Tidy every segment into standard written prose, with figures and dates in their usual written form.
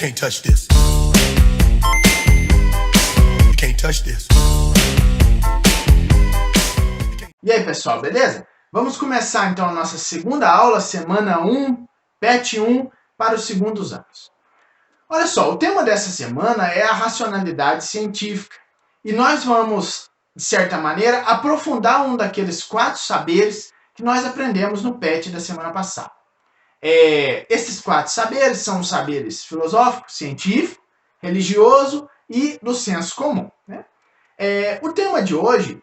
can't touch this. You can't touch this. E aí, pessoal, beleza? Vamos começar então a nossa segunda aula, semana 1, PET 1, para os segundos anos. Olha só, o tema dessa semana é a racionalidade científica. E nós vamos, de certa maneira, aprofundar um daqueles 4 saberes que nós aprendemos no PET da semana passada. Esses 4 saberes são os saberes filosófico, científico, religioso e do senso comum, né? O tema de hoje,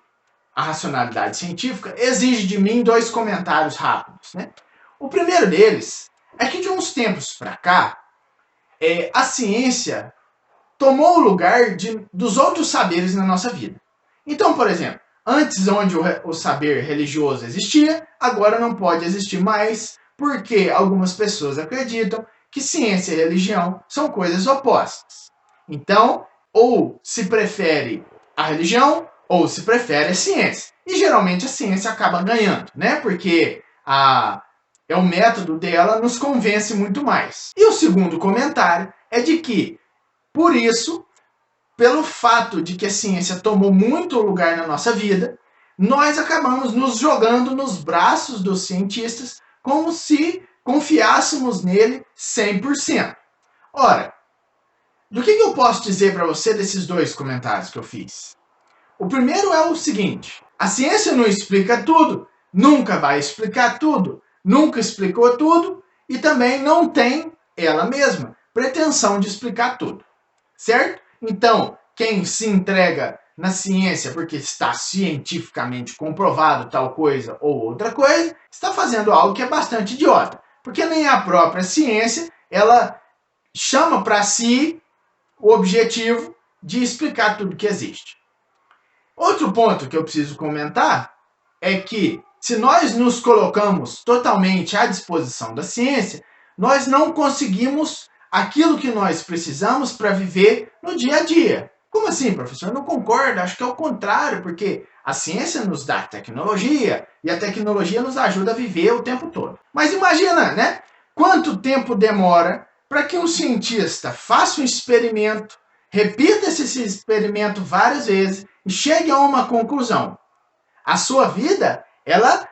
a racionalidade científica, exige de mim 2 comentários rápidos, né? O primeiro deles é que de uns tempos para cá, a ciência tomou o lugar dos outros saberes na nossa vida. Então, por exemplo, antes onde o saber religioso existia, agora não pode existir mais, porque algumas pessoas acreditam que ciência e religião são coisas opostas. Então, ou se prefere a religião, ou se prefere a ciência. E geralmente a ciência acaba ganhando, né? Porque o método dela nos convence muito mais. E o segundo comentário é de que, por isso, pelo fato de que a ciência tomou muito lugar na nossa vida, nós acabamos nos jogando nos braços dos cientistas como se confiássemos nele 100%. Ora, do que eu posso dizer para você desses 2 comentários que eu fiz? O primeiro é o seguinte: a ciência não explica tudo, nunca vai explicar tudo, nunca explicou tudo e também não tem, ela mesma, pretensão de explicar tudo, certo? Então, quem se entrega na ciência porque está cientificamente comprovado tal coisa ou outra coisa, está fazendo algo que é bastante idiota, porque nem a própria ciência, ela chama para si o objetivo de explicar tudo que existe. Outro ponto que eu preciso comentar é que, se nós nos colocamos totalmente à disposição da ciência, nós não conseguimos aquilo que nós precisamos para viver no dia a dia. Como assim, professor? Eu não concordo, acho que é o contrário, porque a ciência nos dá tecnologia e a tecnologia nos ajuda a viver o tempo todo. Mas imagina, né? Quanto tempo demora para que um cientista faça um experimento, repita esse experimento várias vezes e chegue a uma conclusão. A sua vida, ela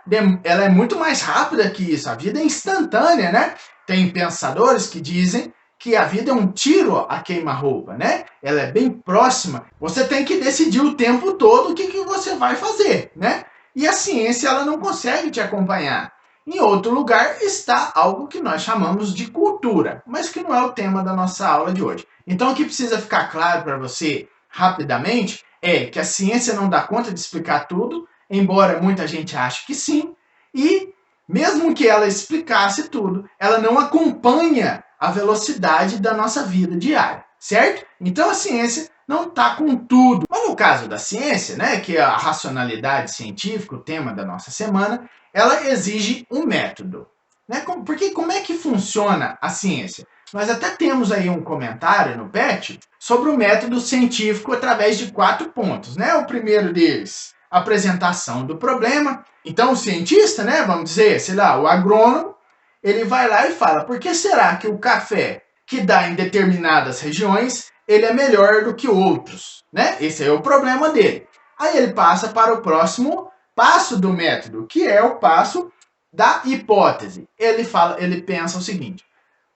é muito mais rápida que isso. A vida é instantânea, né? Tem pensadores que dizem que a vida é um tiro a queima-roupa, né? Ela é bem próxima. Você tem que decidir o tempo todo o que você vai fazer, né? E a ciência, ela não consegue te acompanhar. Em outro lugar está algo que nós chamamos de cultura, mas que não é o tema da nossa aula de hoje. Então, o que precisa ficar claro para você rapidamente é que a ciência não dá conta de explicar tudo, embora muita gente ache que sim, e mesmo que ela explicasse tudo, ela não acompanha a velocidade da nossa vida diária, certo? Então a ciência não está com tudo. Mas no caso da ciência, né, que é a racionalidade científica, o tema da nossa semana, ela exige um método, né? Porque como é que funciona a ciência? Nós até temos aí um comentário no PET sobre o método científico através de 4 pontos, né? O primeiro deles, apresentação do problema. Então o cientista, né, vamos dizer, sei lá, o agrônomo, ele vai lá e fala: por que será que o café que dá em determinadas regiões, ele é melhor do que outros, né? Esse é o problema dele. Aí ele passa para o próximo passo do método, que é o passo da hipótese. Ele pensa o seguinte: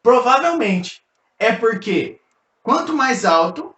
provavelmente é porque quanto mais alto,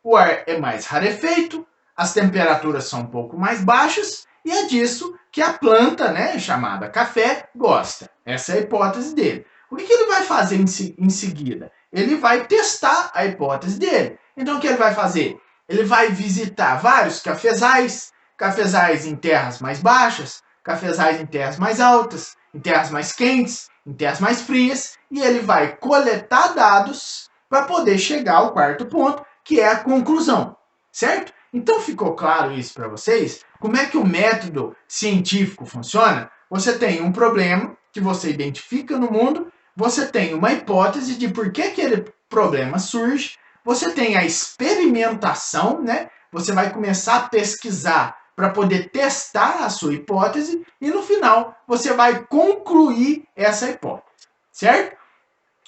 o ar é mais rarefeito, as temperaturas são um pouco mais baixas, e é disso que a planta, né, chamada café, gosta. Essa é a hipótese dele. O que ele vai fazer em seguida? Ele vai testar a hipótese dele. Então, o que ele vai fazer? Ele vai visitar vários cafezais, cafezais em terras mais baixas, cafezais em terras mais altas, em terras mais quentes, em terras mais frias, e ele vai coletar dados para poder chegar ao 4º ponto, que é a conclusão, certo? Então ficou claro isso para vocês? Como é que o método científico funciona? Você tem um problema que você identifica no mundo, você tem uma hipótese de por que aquele problema surge, você tem a experimentação, né? Você vai começar a pesquisar para poder testar a sua hipótese e no final você vai concluir essa hipótese, certo?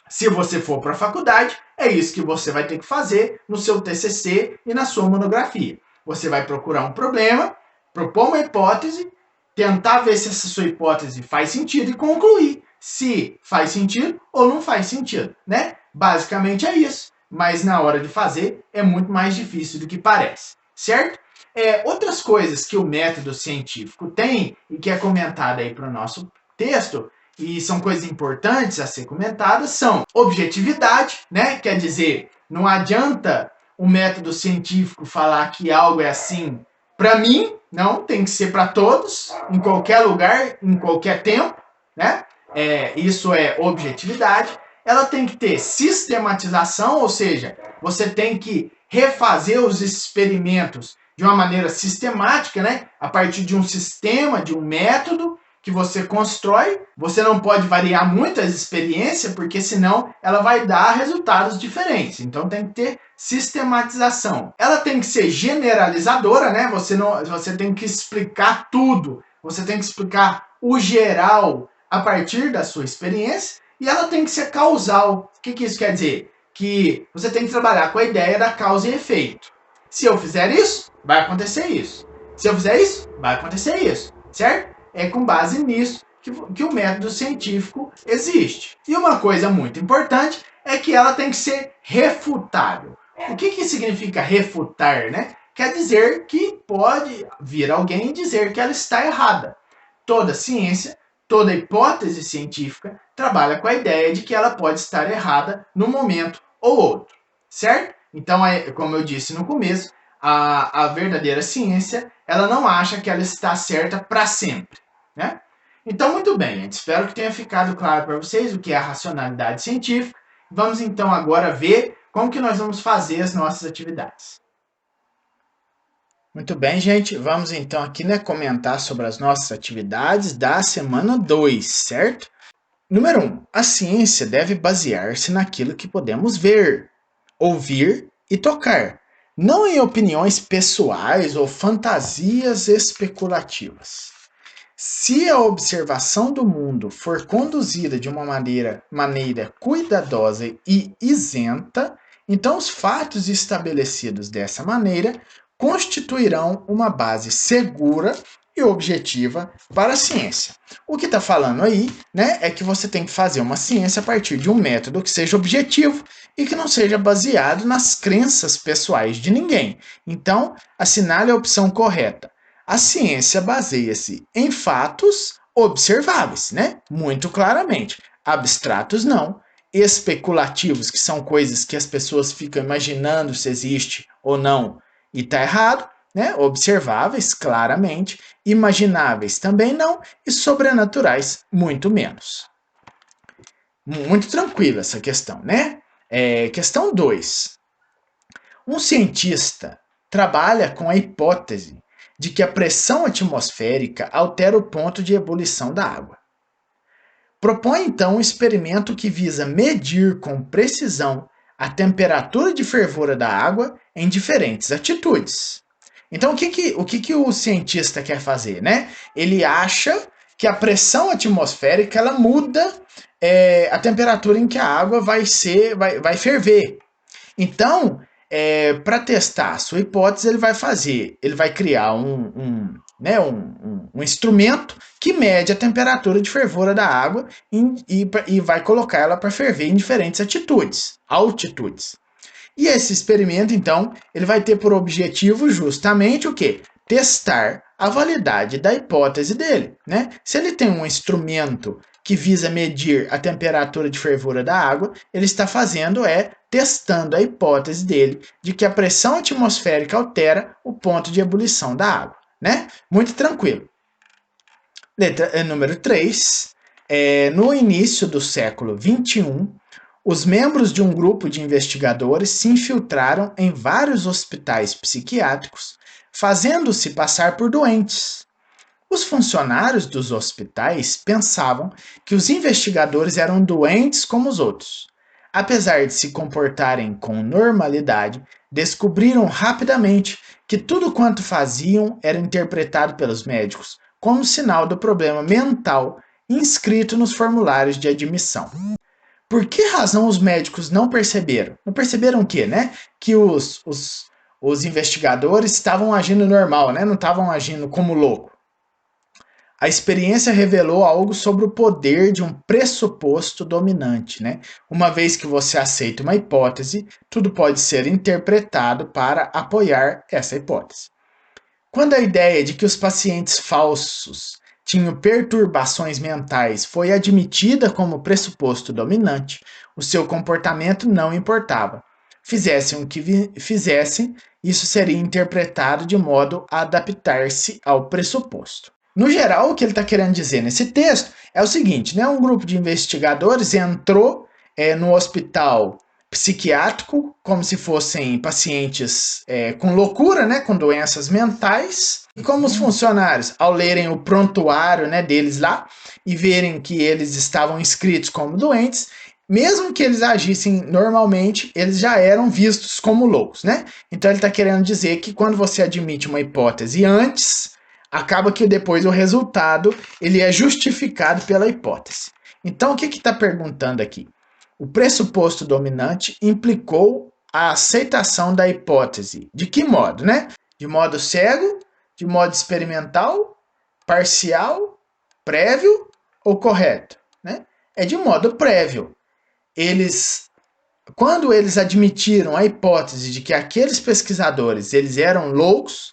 Se você for para a faculdade, é isso que você vai ter que fazer no seu TCC e na sua monografia. Você vai procurar um problema, propor uma hipótese, tentar ver se essa sua hipótese faz sentido e concluir se faz sentido ou não faz sentido, né? Basicamente é isso, mas na hora de fazer é muito mais difícil do que parece, certo? Outras coisas que o método científico tem e que é comentada aí para o nosso texto, e são coisas importantes a ser comentadas, são objetividade, né? Quer dizer, não adianta o método científico falar que algo é assim para mim, não, tem que ser para todos, em qualquer lugar, em qualquer tempo, né? Isso é objetividade. Ela tem que ter sistematização, ou seja, você tem que refazer os experimentos de uma maneira sistemática, né? A partir de um sistema, de um método que você constrói. Você não pode variar muito as experiências, porque senão ela vai dar resultados diferentes. Então tem que ter sistematização. Ela tem que ser generalizadora, né? Você tem que explicar tudo. Você tem que explicar o geral a partir da sua experiência. E ela tem que ser causal. O que isso quer dizer? Que você tem que trabalhar com a ideia da causa e efeito. Se eu fizer isso, vai acontecer isso. Se eu fizer isso, vai acontecer isso. Certo? É com base nisso que o método científico existe. E uma coisa muito importante é que ela tem que ser refutável. O que significa refutar, né? Quer dizer que pode vir alguém e dizer que ela está errada. Toda ciência, toda hipótese científica trabalha com a ideia de que ela pode estar errada num momento ou outro, certo? Então, como eu disse no começo, a verdadeira ciência, ela não acha que ela está certa para sempre, né? Então, muito bem, gente. Espero que tenha ficado claro para vocês o que é a racionalidade científica. Vamos, então, agora ver como que nós vamos fazer as nossas atividades. Muito bem, gente. Vamos, então, aqui, né, comentar sobre as nossas atividades da semana 2, certo? Número 1. A ciência deve basear-se naquilo que podemos ver, ouvir e tocar, não em opiniões pessoais ou fantasias especulativas. Se a observação do mundo for conduzida de uma maneira cuidadosa e isenta, então os fatos estabelecidos dessa maneira constituirão uma base segura e objetiva para a ciência. O que está falando aí, né, é que você tem que fazer uma ciência a partir de um método que seja objetivo e que não seja baseado nas crenças pessoais de ninguém. Então, assinale a opção correta. A ciência baseia-se em fatos observáveis, né? Muito claramente. Abstratos não. Especulativos, que são coisas que as pessoas ficam imaginando se existe ou não e está errado, né? Observáveis, claramente. Imagináveis também não. E sobrenaturais, muito menos. Muito tranquila essa questão, né? Questão 2. Um cientista trabalha com a hipótese de que a pressão atmosférica altera o ponto de ebulição da água. Propõe então um experimento que visa medir com precisão a temperatura de fervura da água em diferentes atitudes. Então, o que o cientista quer fazer, né? Ele acha que a pressão atmosférica ela muda a temperatura em que a água vai ferver. Então, para testar a sua hipótese, ele vai criar um instrumento que mede a temperatura de fervura da água e vai colocar ela para ferver em diferentes altitudes. E esse experimento, então, ele vai ter por objetivo justamente o quê? Testar a validade da hipótese dele, né? Se ele tem um instrumento que visa medir a temperatura de fervura da água, ele está testando a hipótese dele de que a pressão atmosférica altera o ponto de ebulição da água, né? Muito tranquilo. Número 3. No início do século XXI, os membros de um grupo de investigadores se infiltraram em vários hospitais psiquiátricos, fazendo-se passar por doentes. Os funcionários dos hospitais pensavam que os investigadores eram doentes como os outros. Apesar de se comportarem com normalidade, descobriram rapidamente que tudo quanto faziam era interpretado pelos médicos como sinal do problema mental inscrito nos formulários de admissão. Por que razão os médicos não perceberam? Não perceberam o quê, né? Que os investigadores estavam agindo normal, né? Não estavam agindo como louco. A experiência revelou algo sobre o poder de um pressuposto dominante, né? Uma vez que você aceita uma hipótese, tudo pode ser interpretado para apoiar essa hipótese. Quando a ideia de que os pacientes falsos tinham perturbações mentais foi admitida como pressuposto dominante, o seu comportamento não importava. Fizessem o que fizessem, isso seria interpretado de modo a adaptar-se ao pressuposto. No geral, o que ele está querendo dizer nesse texto é o seguinte, né? Um grupo de investigadores entrou no hospital psiquiátrico, como se fossem pacientes com loucura, né, com doenças mentais. E como os funcionários, ao lerem o prontuário, né, deles lá e verem que eles estavam inscritos como doentes, mesmo que eles agissem normalmente, eles já eram vistos como loucos, né? Então ele está querendo dizer que quando você admite uma hipótese antes, acaba que depois o resultado ele é justificado pela hipótese. Então o que está perguntando aqui? O pressuposto dominante implicou a aceitação da hipótese. De que modo, né? De modo cego, de modo experimental, parcial, prévio ou correto, né? É de modo prévio. Quando eles admitiram a hipótese de que aqueles pesquisadores eles eram loucos,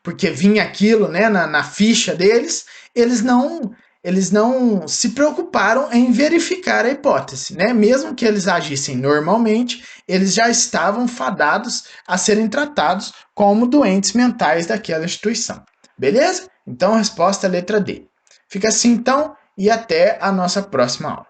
porque vinha aquilo, né, na ficha deles, eles não se preocuparam em verificar a hipótese, né? Mesmo que eles agissem normalmente, eles já estavam fadados a serem tratados como doentes mentais daquela instituição. Beleza? Então a resposta é a letra D. Fica assim então e até a nossa próxima aula.